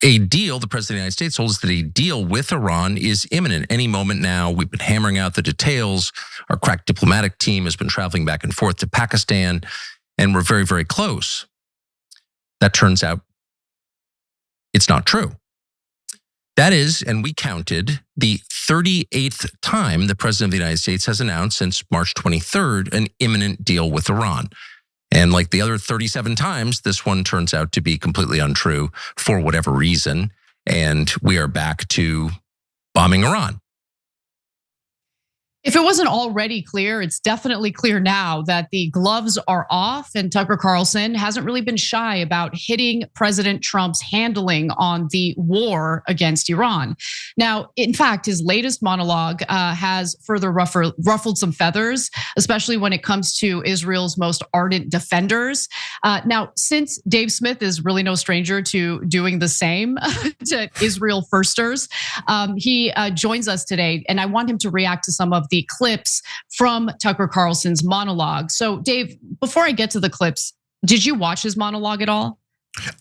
a deal, the President of the United States told us that a deal with Iran is imminent any moment now. We've been hammering out the details. Our crack diplomatic team has been traveling back and forth to Pakistan, and we're very, very close. That turns out it's not true. That is, and we counted, the 38th time the President of the United States has announced since March 23rd an imminent deal with Iran. And like the other 37 times, this one turns out to be completely untrue for whatever reason. And we are back to bombing Iran. If it wasn't already clear, it's definitely clear now that the gloves are off, and Tucker Carlson hasn't really been shy about hitting President Trump's handling on the war against Iran. Now, in fact, his latest monologue has further ruffled some feathers, especially when it comes to Israel's most ardent defenders. Now, since Dave Smith is really no stranger to doing the same to Israel firsters, he joins us today, and I want him to react to some of the clips from Tucker Carlson's monologue. So Dave, before I get to the clips, did you watch his monologue at all?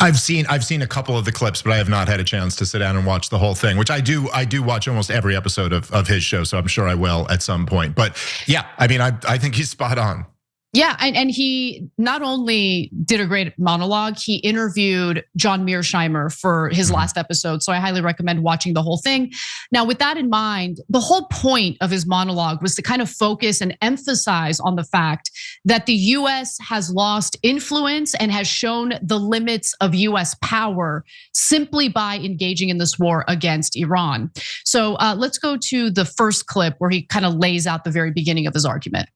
I've seen a couple of the clips, but I have not had a chance to sit down and watch the whole thing, which I do watch almost every episode of his show, so I'm sure I will at some point. But yeah, I mean, I think he's spot on. Yeah, and he not only did a great monologue, he interviewed John Mearsheimer for his last episode. So I highly recommend watching the whole thing. Now, with that in mind, the whole point of his monologue was to kind of focus and emphasize on the fact that the US has lost influence and has shown the limits of US power simply by engaging in this war against Iran. So let's go to the first clip where he kind of lays out the very beginning of his argument.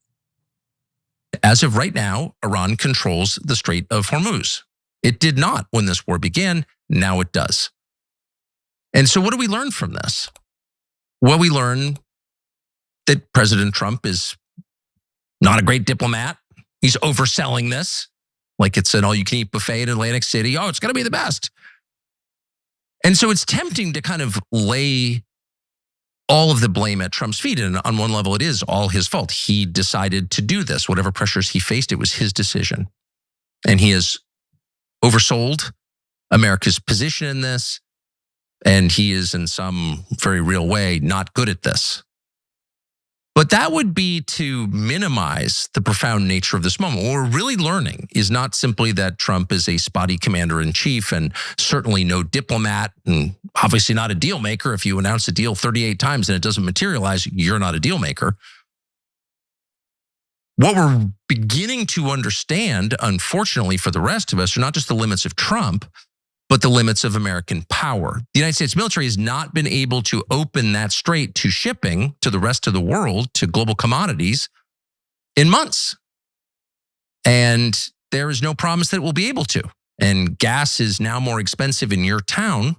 As of right now, Iran controls the Strait of Hormuz. It did not when this war began, now it does. And so what do we learn from this? Well, we learn that President Trump is not a great diplomat. He's overselling this like it's an all-you-can-eat buffet in Atlantic City. Oh, it's gonna be the best. And so it's tempting to kind of lay all of the blame at Trump's feet. And on one level, it is all his fault. He decided to do this. Whatever pressures he faced, it was his decision. And he has oversold America's position in this. And he is, in some very real way, not good at this. But that would be to minimize the profound nature of this moment. What we're really learning is not simply that Trump is a spotty commander-in-chief and certainly no diplomat and obviously not a deal maker. If you announce a deal 38 times and it doesn't materialize, you're not a deal maker. What we're beginning to understand, unfortunately for the rest of us, are not just the limits of Trump, but the limits of American power. The United States military has not been able to open that strait to shipping to the rest of the world, to global commodities, in months. And there is no promise that it will be able to. And gas is now more expensive in your town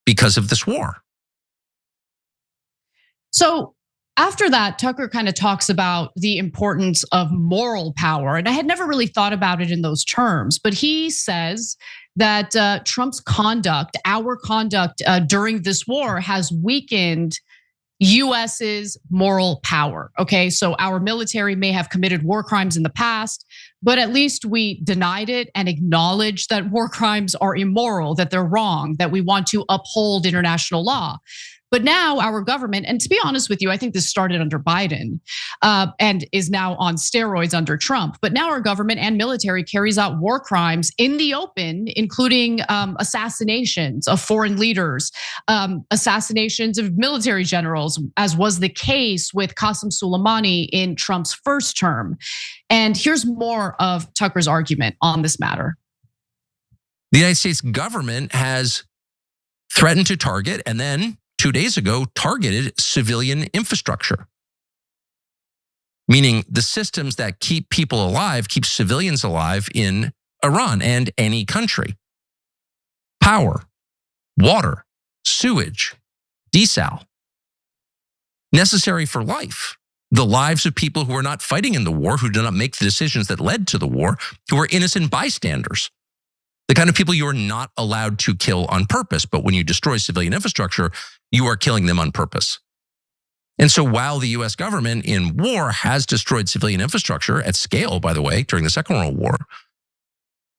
because of this war. So after that, Tucker kind of talks about the importance of moral power. And I had never really thought about it in those terms, but he says that Trump's conduct, our conduct during this war has weakened US's moral power. Okay, so our military may have committed war crimes in the past, but at least we denied it and acknowledged that war crimes are immoral, that they're wrong, that we want to uphold international law. But now our government, and to be honest with you, I think this started under Biden and is now on steroids under Trump. But now our government and military carries out war crimes in the open, including assassinations of foreign leaders, assassinations of military generals, as was the case with Qasem Soleimani in Trump's first term. And here's more of Tucker's argument on this matter. The United States government has threatened to target and then 2 days ago, targeted civilian infrastructure. Meaning the systems that keep people alive, keep civilians alive in Iran and any country. Power, water, sewage, desal. Necessary for life. The lives of people who are not fighting in the war, who did not make the decisions that led to the war, who are innocent bystanders. The kind of people you are not allowed to kill on purpose. But when you destroy civilian infrastructure, you are killing them on purpose. And so while the US government in war has destroyed civilian infrastructure at scale, by the way, during the Second World War,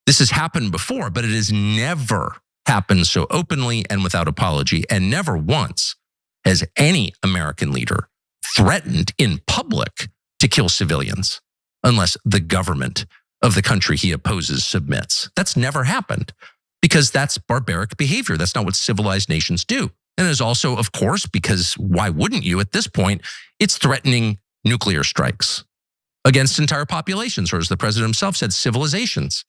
this has happened before, but it has never happened so openly and without apology. And never once has any American leader threatened in public to kill civilians unless the government of the country he opposes submits. That's never happened because that's barbaric behavior. That's not what civilized nations do. And there's also, of course, because why wouldn't you at this point, it's threatening nuclear strikes against entire populations, or as the president himself said, civilizations.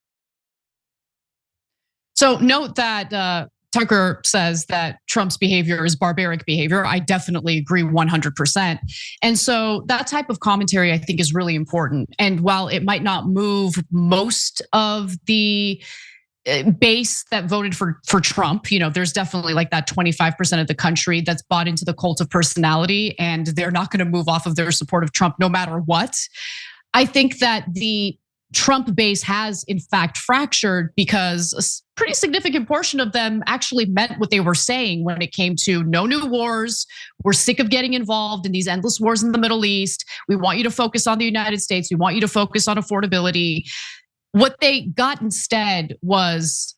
So note that Tucker says that Trump's behavior is barbaric behavior. I definitely agree 100%. And so that type of commentary, I think, is really important. And while it might not move most of the base that voted for Trump, there's definitely like that 25% of the country that's bought into the cult of personality, and they're not going to move off of their support of Trump no matter what. I think that the Trump base has in fact fractured because a pretty significant portion of them actually meant what they were saying when it came to no new wars. We're sick of getting involved in these endless wars in the Middle East. We want you to focus on the United States. We want you to focus on affordability. What they got instead was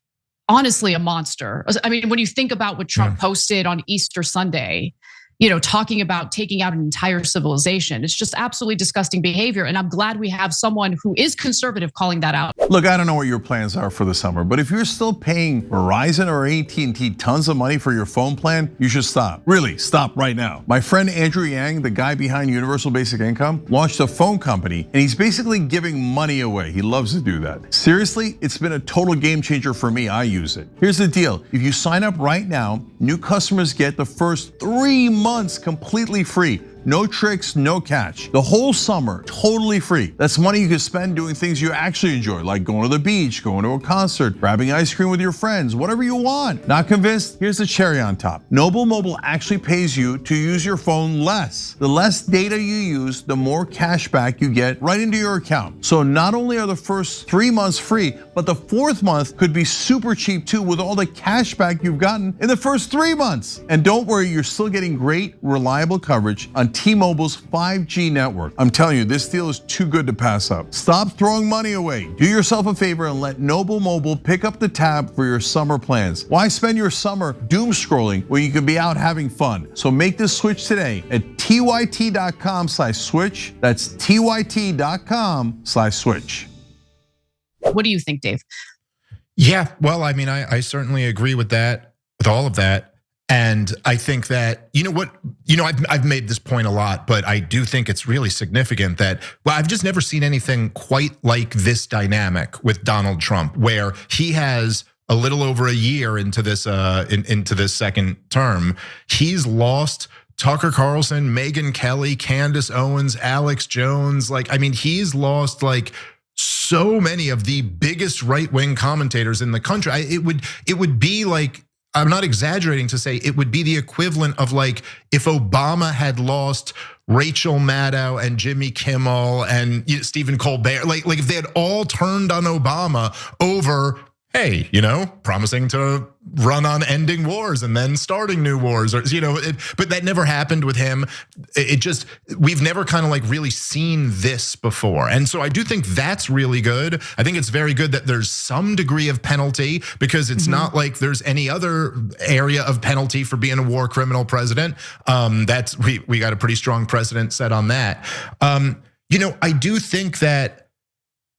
honestly a monster. I mean, when you think about what Trump posted on Easter Sunday, talking about taking out an entire civilization. It's just absolutely disgusting behavior. And I'm glad we have someone who is conservative calling that out. Look, I don't know what your plans are for the summer, but if you're still paying Verizon or AT&T tons of money for your phone plan, you should stop. Really, stop right now. My friend Andrew Yang, the guy behind Universal Basic Income, launched a phone company and he's basically giving money away. He loves to do that. Seriously, it's been a total game changer for me. I use it. Here's the deal. If you sign up right now, new customers get the first 3 months completely free. No tricks, no catch. The whole summer, totally free. That's money you can spend doing things you actually enjoy, like going to the beach, going to a concert, grabbing ice cream with your friends, whatever you want. Not convinced? Here's the cherry on top. Noble Mobile actually pays you to use your phone less. The less data you use, the more cash back you get right into your account. So not only are the first 3 months free, but the 4th month could be super cheap too with all the cash back you've gotten in the first 3 months. And don't worry, you're still getting great, reliable coverage on T-Mobile's 5G network. I'm telling you, this deal is too good to pass up. Stop throwing money away. Do yourself a favor and let Noble Mobile pick up the tab for your summer plans. Why spend your summer doom scrolling when you can be out having fun? So make this switch today at tyt.com/switch. That's tyt.com/switch. What do you think, Dave? Yeah, well, I mean, I certainly agree with that, with all of that. And I think that, I've made this point a lot, but I do think it's really significant that, well, I've just never seen anything quite like this dynamic with Donald Trump, where he has a little over a year into this second term, he's lost Tucker Carlson, Megyn Kelly, Candace Owens, Alex Jones. He's lost so many of the biggest right-wing commentators in the country. It would be like, I'm not exaggerating to say it would be the equivalent of if Obama had lost Rachel Maddow and Jimmy Kimmel and Stephen Colbert, if they had all turned on Obama over, hey, promising to run on ending wars and then starting new wars, or but that never happened with him. We've never kind of really seen this before, and so I do think that's really good. I think it's very good that there's some degree of penalty, because it's not like there's any other area of penalty for being a war criminal president. That's we got a pretty strong precedent set on that. I do think that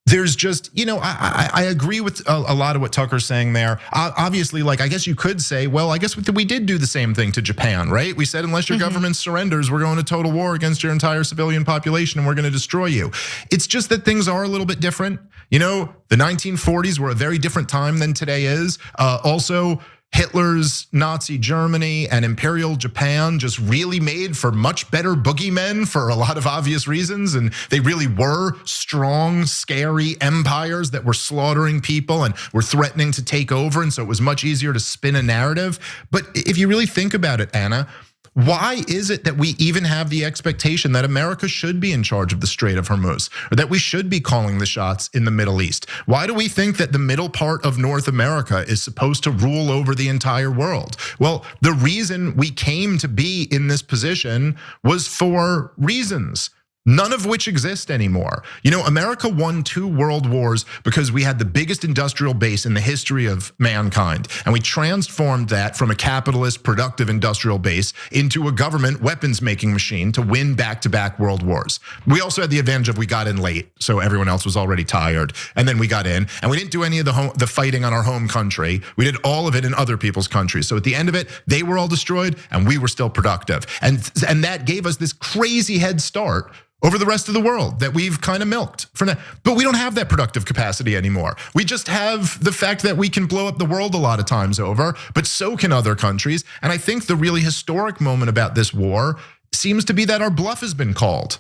there's just, I agree with a lot of what Tucker's saying there. Obviously, I guess you could say, well, I guess we did do the same thing to Japan, right? We said, unless your government surrenders, we're going to total war against your entire civilian population and we're going to destroy you. It's just that things are a little bit different. The 1940s were a very different time than today is. Also, Hitler's Nazi Germany and Imperial Japan just really made for much better boogeymen for a lot of obvious reasons. And they really were strong, scary empires that were slaughtering people and were threatening to take over. And so it was much easier to spin a narrative. But if you really think about it, Anna, why is it that we even have the expectation that America should be in charge of the Strait of Hormuz, or that we should be calling the shots in the Middle East? Why do we think that the middle part of North America is supposed to rule over the entire world? Well, the reason we came to be in this position was for reasons. none of which exist anymore. America won 2 world wars because we had the biggest industrial base in the history of mankind. And we transformed that from a capitalist, productive industrial base into a government weapons making machine to win back-to-back world wars. We also had the advantage of we got in late, so everyone else was already tired. And then we got in, and we didn't do any of the fighting on our home country. We did all of it in other people's countries. So at the end of it, they were all destroyed and we were still productive. And that gave us this crazy head start over the rest of the world that we've kind of milked for now. But we don't have that productive capacity anymore. We just have the fact that we can blow up the world a lot of times over, but so can other countries. And I think the really historic moment about this war seems to be that our bluff has been called.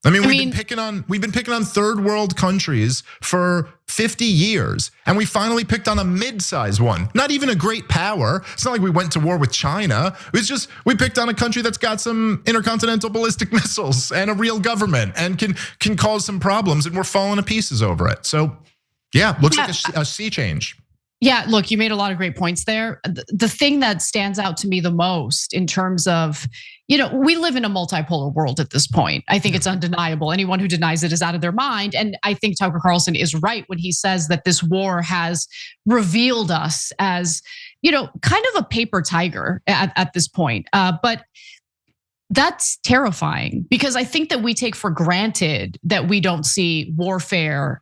We've been picking on third world countries for 50 years, and we finally picked on a mid-sized one. Not even a great power. It's not like we went to war with China. It's just we picked on a country that's got some intercontinental ballistic missiles and a real government and can cause some problems, and we're falling to pieces over it. So, yeah, looks like a sea change. Yeah, look, you made a lot of great points there. The thing that stands out to me the most in terms of, we live in a multipolar world at this point. I think it's undeniable. Anyone who denies it is out of their mind. And I think Tucker Carlson is right when he says that this war has revealed us as, kind of a paper tiger at this point. But that's terrifying because I think that we take for granted that we don't see warfare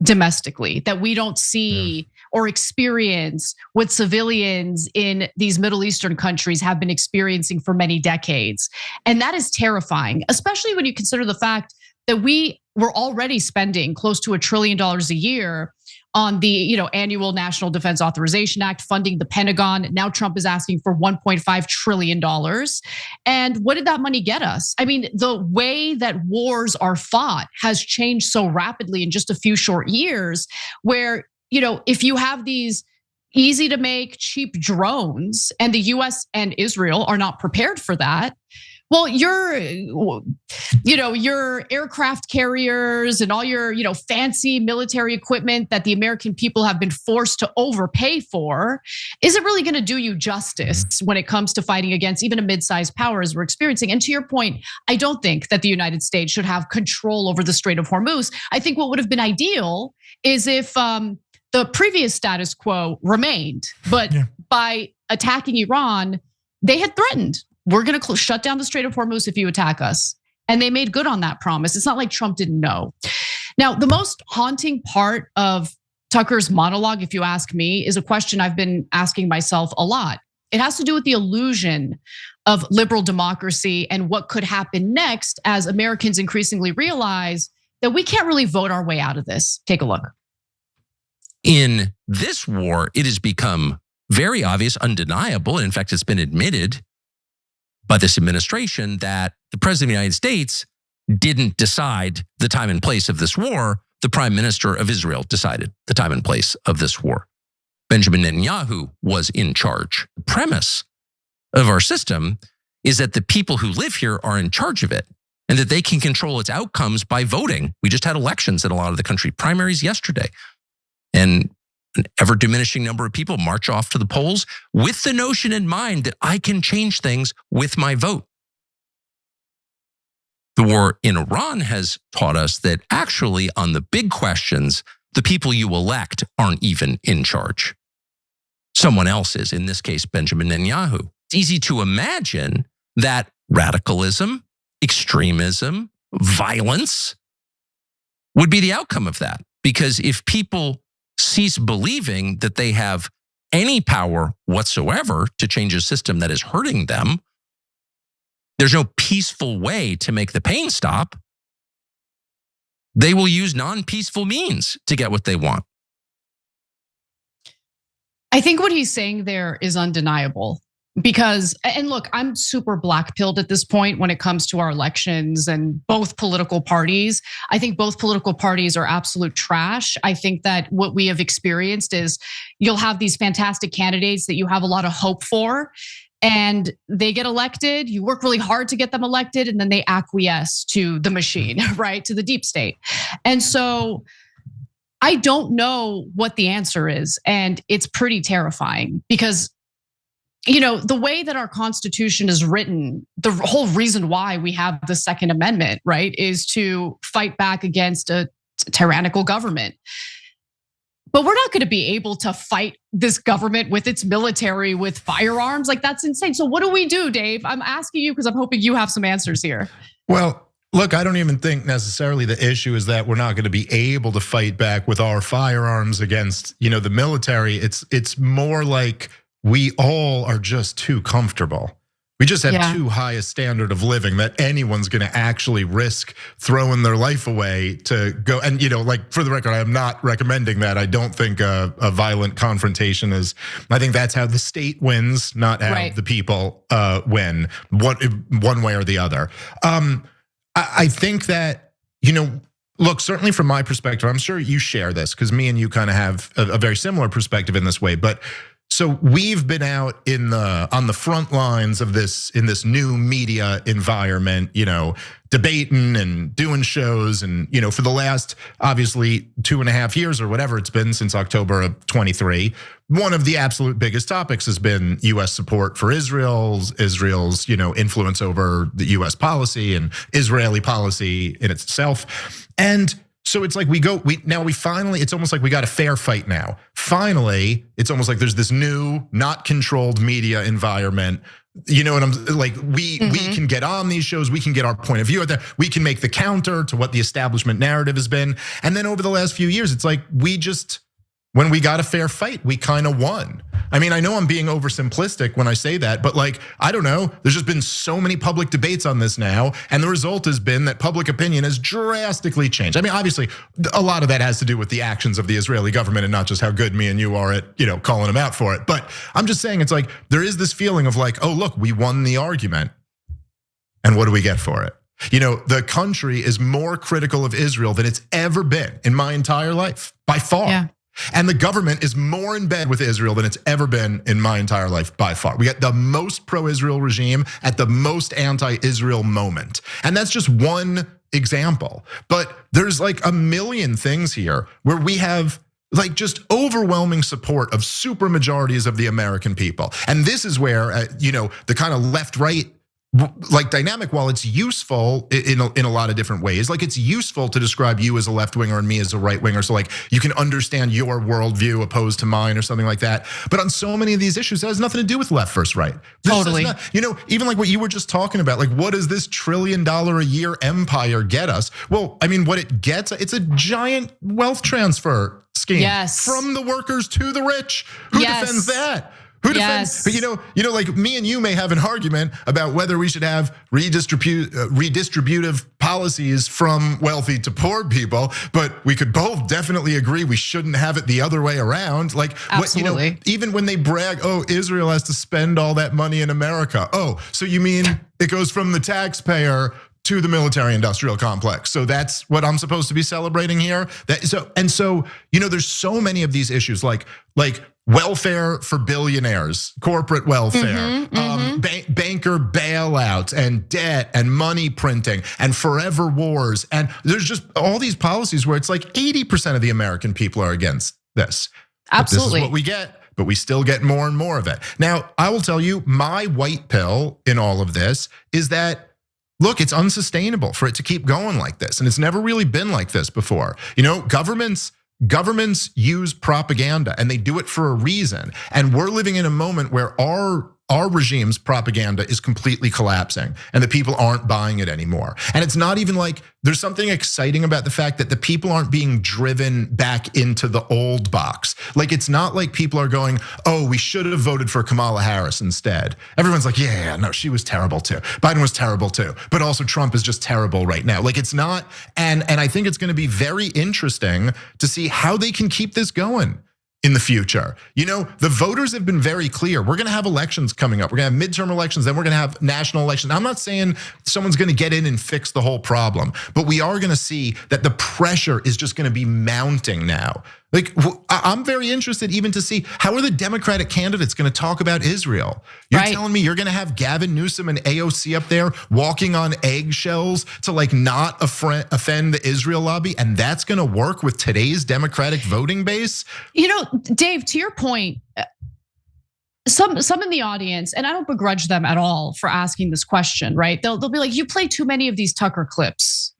domestically, that we don't see or experience what civilians in these Middle Eastern countries have been experiencing for many decades. And that is terrifying, especially when you consider the fact that we were already spending close to $1 trillion a year on the annual National Defense Authorization Act, funding the Pentagon. Now Trump is asking for $1.5 trillion. And what did that money get us? The way that wars are fought has changed so rapidly in just a few short years where, if you have these easy to make cheap drones and the US and Israel are not prepared for that, well, your aircraft carriers and all your, fancy military equipment that the American people have been forced to overpay for, isn't really going to do you justice when it comes to fighting against even a mid-sized power as we're experiencing. And to your point, I don't think that the United States should have control over the Strait of Hormuz. I think what would have been ideal is if the previous status quo remained, but by attacking Iran, they had threatened, we're going to shut down the Strait of Hormuz if you attack us. And they made good on that promise. It's not like Trump didn't know. Now, the most haunting part of Tucker's monologue, if you ask me, is a question I've been asking myself a lot. It has to do with the illusion of liberal democracy and what could happen next as Americans increasingly realize that we can't really vote our way out of this. Take a look. In this war, it has become very obvious, undeniable. In fact, it's been admitted by this administration that the president of the United States didn't decide the time and place of this war. The prime minister of Israel decided the time and place of this war. Benjamin Netanyahu was in charge. The premise of our system is that the people who live here are in charge of it and that they can control its outcomes by voting. We just had elections in a lot of the country, primaries yesterday. And an ever diminishing number of people march off to the polls with the notion in mind that I can change things with my vote. The war in Iran has taught us that actually on the big questions, the people you elect aren't even in charge. Someone else is, in this case, Benjamin Netanyahu. It's easy to imagine that radicalism, extremism, violence would be the outcome of that. Because if people cease believing that they have any power whatsoever to change a system that is hurting them, there's no peaceful way to make the pain stop. They will use non-peaceful means to get what they want. I think what he's saying there is undeniable. Because, and look, I'm super black-pilled at this point when it comes to our elections and both political parties. I think both political parties are absolute trash. I think that what we have experienced is you'll have these fantastic candidates that you have a lot of hope for, and they get elected. You work really hard to get them elected, and then they acquiesce to the machine, right? To the deep state. And so I don't know what the answer is, and it's pretty terrifying because the way that our Constitution is written, the whole reason why we have the Second Amendment, right, is to fight back against a tyrannical government. But we're not going to be able to fight this government with its military, with firearms. Like, that's insane. So what do we do, Dave? I'm asking you because I'm hoping you have some answers here. Well, look, I don't even think necessarily the issue is that we're not going to be able to fight back with our firearms against, the military. It's more like we all are just too comfortable. We just have too high a standard of living that anyone's going to actually risk throwing their life away to go. And like, for the record, I am not recommending that. I don't think a violent confrontation is. I think that's how the state wins, not how the people win. One way or the other. I think that look, certainly from my perspective, I'm sure you share this because me and you kind of have a very similar perspective in this way, but. So we've been out on the front lines of this in this new media environment, debating and doing shows, and for the last obviously 2.5 years or whatever it's been since October of 23. One of the absolute biggest topics has been U.S. support for Israel's influence over the U.S. policy and Israeli policy in itself, and. So it's like we finally, it's almost like we got a fair fight now. Finally, it's almost like there's this new, not controlled media environment. You know what I'm like? We can get on these shows, we can get our point of view out there, we can make the counter to what the establishment narrative has been. And then over the last few years, it's like when we got a fair fight, we kind of won. I mean, I know I'm being oversimplistic when I say that, but like, I don't know. There's just been so many public debates on this now. And the result has been that public opinion has drastically changed. I mean, obviously, a lot of that has to do with the actions of the Israeli government and not just how good me and you are at, calling them out for it. But I'm just saying, it's like, there is this feeling of like, oh, look, we won the argument. And what do we get for it? The country is more critical of Israel than it's ever been in my entire life, by far. Yeah. And the government is more in bed with Israel than it's ever been in my entire life, by far. We got the most pro-Israel regime at the most anti-Israel moment. And that's just one example. But there's like a million things here where we have like just overwhelming support of super majorities of the American people. And this is where, the kind of left-right like dynamic, while it's useful in a lot of different ways, like it's useful to describe you as a left winger and me as a right winger, so like you can understand your worldview opposed to mine or something like that. But on so many of these issues, it has nothing to do with left versus right. Totally. Even like what you were just talking about, like what does this $1 trillion a year empire get us? Well, I mean, what it gets, it's a giant wealth transfer scheme from the workers to the rich. Who defends that? Who defends? But like me and you may have an argument about whether we should have redistributive policies from wealthy to poor people, but we could both definitely agree we shouldn't have it the other way around. Like, absolutely. Even when they brag, oh, Israel has to spend all that money in America. Oh, so you mean it goes from the taxpayer to the military-industrial complex? So that's what I'm supposed to be celebrating here. So there's so many of these issues, like welfare for billionaires, corporate welfare, banker bailouts and debt and money printing and forever wars. And there's just all these policies where it's like 80% of the American people are against this. Absolutely. But this is what we get, but we still get more and more of it. Now, I will tell you, my white pill in all of this is that, look, it's unsustainable for it to keep going like this. And it's never really been like this before. Governments use propaganda and they do it for a reason. And we're living in a moment where our regime's propaganda is completely collapsing and the people aren't buying it anymore. And it's not even like there's something exciting about the fact that the people aren't being driven back into the old box. Like, it's not like people are going, oh, we should have voted for Kamala Harris instead. Everyone's like, yeah, no, she was terrible too. Biden was terrible too. But also Trump is just terrible right now. Like, it's not, and I think it's going to be very interesting to see how they can keep this going in the future. The voters have been very clear. We're gonna have elections coming up. We're gonna have midterm elections, then we're gonna have national elections. I'm not saying someone's gonna get in and fix the whole problem, but we are gonna see that the pressure is just gonna be mounting now. Like, I'm very interested even to see how are the Democratic candidates gonna talk about Israel? You're telling me you're gonna have Gavin Newsom and AOC up there walking on eggshells to like not offend the Israel lobby, and that's gonna work with today's Democratic voting base? Dave, to your point, some in the audience, and I don't begrudge them at all for asking this question, right? They'll be like, you play too many of these Tucker clips.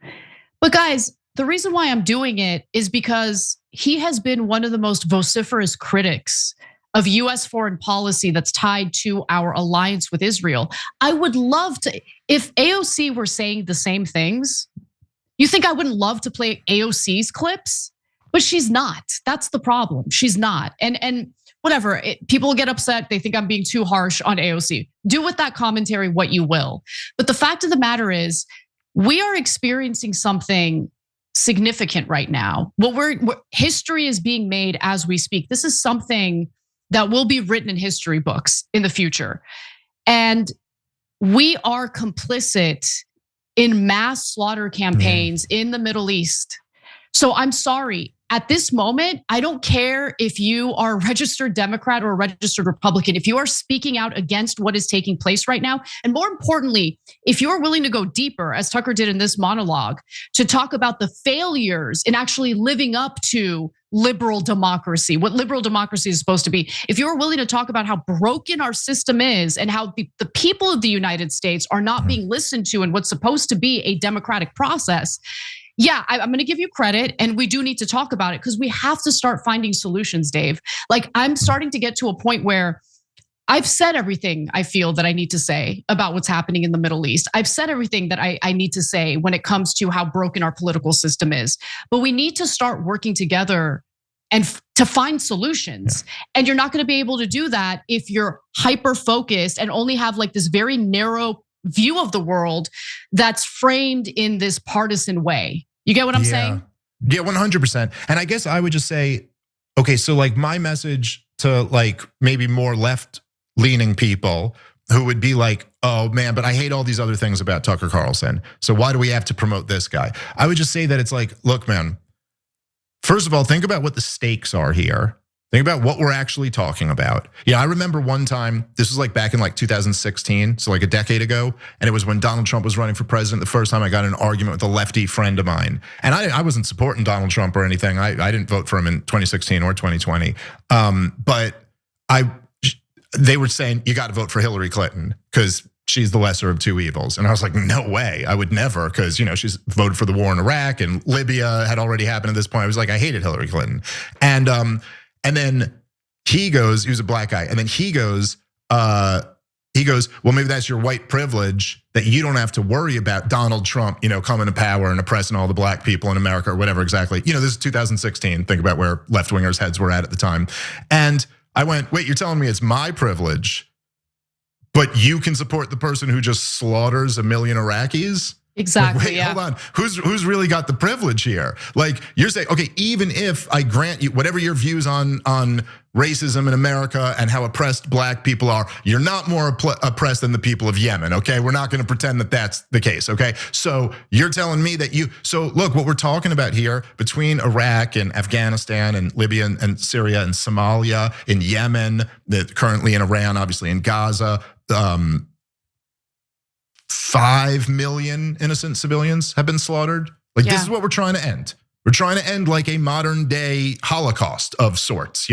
But guys, the reason why I'm doing it is because he has been one of the most vociferous critics of US foreign policy that's tied to our alliance with Israel. I would love to, if AOC were saying the same things, you think I wouldn't love to play AOC's clips? But she's not. That's the problem. She's not. And whatever, people get upset. They think I'm being too harsh on AOC. Do with that commentary what you will. But the fact of the matter is, we are experiencing something significant right now. History is being made as we speak. This is something that will be written in history books in the future. And we are complicit in mass slaughter campaigns in the Middle East. So I'm sorry, at this moment, I don't care if you are a registered Democrat or a registered Republican. If you are speaking out against what is taking place right now, and more importantly, if you're willing to go deeper, as Tucker did in this monologue, to talk about the failures in actually living up to liberal democracy, what liberal democracy is supposed to be. If you're willing to talk about how broken our system is and how the people of the United States are not being listened to in what's supposed to be a democratic process, yeah, I'm gonna give you credit, and we do need to talk about it because we have to start finding solutions, Dave. Like, I'm starting to get to a point where I've said everything I feel that I need to say about what's happening in the Middle East. I've said everything that I need to say when it comes to how broken our political system is. But we need to start working together and to find solutions. Yeah. And you're not gonna be able to do that if you're hyper focused and only have like this very narrow view of the world that's framed in this partisan way. You get what I'm saying? Yeah, 100%. And I guess I would just say, okay, so like my message to like maybe more left-leaning people who would be like, oh man, but I hate all these other things about Tucker Carlson. So why do we have to promote this guy? I would just say that it's like, look, man, first of all, think about what the stakes are here. Think about what we're actually talking about. Yeah, I remember one time, this was like back in like 2016, so like a decade ago, and it was when Donald Trump was running for president. The first time I got in an argument with a lefty friend of mine. And I wasn't supporting Donald Trump or anything. I didn't vote for him in 2016 or 2020. But they were saying, you got to vote for Hillary Clinton because she's the lesser of two evils. And I was like, no way, I would never, because she's voted for the war in Iraq and Libya had already happened at this point. I was like, I hated Hillary Clinton. And then he goes, he was a black guy, and then he goes, well, maybe that's your white privilege that you don't have to worry about Donald Trump, coming to power and oppressing all the black people in America or whatever exactly. This is 2016. Think about where left-wingers' heads were at the time. And I went, wait, you're telling me it's my privilege, but you can support the person who just slaughters 1 million Iraqis? Exactly. Like, wait, hold on. Who's really got the privilege here? Like, you're saying, okay, even if I grant you whatever your views on racism in America and how oppressed black people are, you're not more oppressed than the people of Yemen. Okay, we're not going to pretend that that's the case. Okay, so you're telling me that so look, what we're talking about here between Iraq and Afghanistan and Libya and Syria and Somalia, in Yemen, currently in Iran, obviously in Gaza. 5 million innocent civilians have been slaughtered. Like, this is what we're trying to end. We're trying to end like a modern day Holocaust of sorts,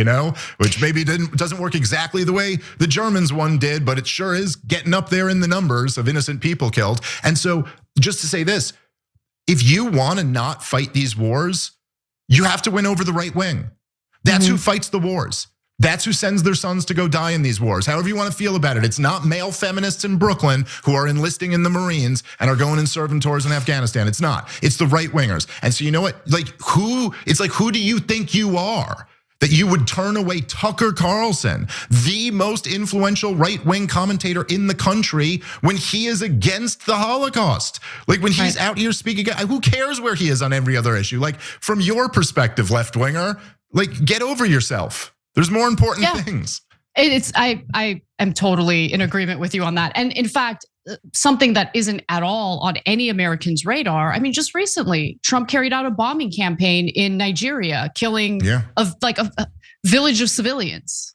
which maybe doesn't work exactly the way the Germans one did, but it sure is getting up there in the numbers of innocent people killed. And so just to say this, if you want to not fight these wars, you have to win over the right wing. That's who fights the wars. That's who sends their sons to go die in these wars. However you want to feel about it. It's not male feminists in Brooklyn who are enlisting in the Marines and are going and serving tours in Afghanistan. It's not. It's the right wingers. And so you know what? Who do you think you are that you would turn away Tucker Carlson, the most influential right-wing commentator in the country, when he is against the Holocaust? Like, when he's out here speaking, who cares where he is on every other issue? Like, from your perspective, left-winger, like, get over yourself. There's more important things. I am totally in agreement with you on that. And in fact, something that isn't at all on any American's radar. I mean, just recently, Trump carried out a bombing campaign in Nigeria, killing a village of civilians.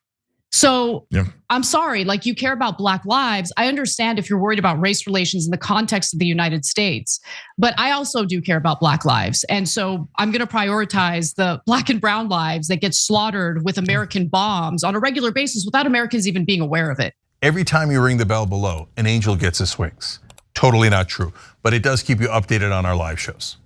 So I'm sorry, like you care about Black lives. I understand if you're worried about race relations in the context of the United States, but I also do care about Black lives. And so I'm gonna prioritize the Black and brown lives that get slaughtered with American bombs on a regular basis without Americans even being aware of it. Every time you ring the bell below, an angel gets his wings. Totally not true, but it does keep you updated on our live shows.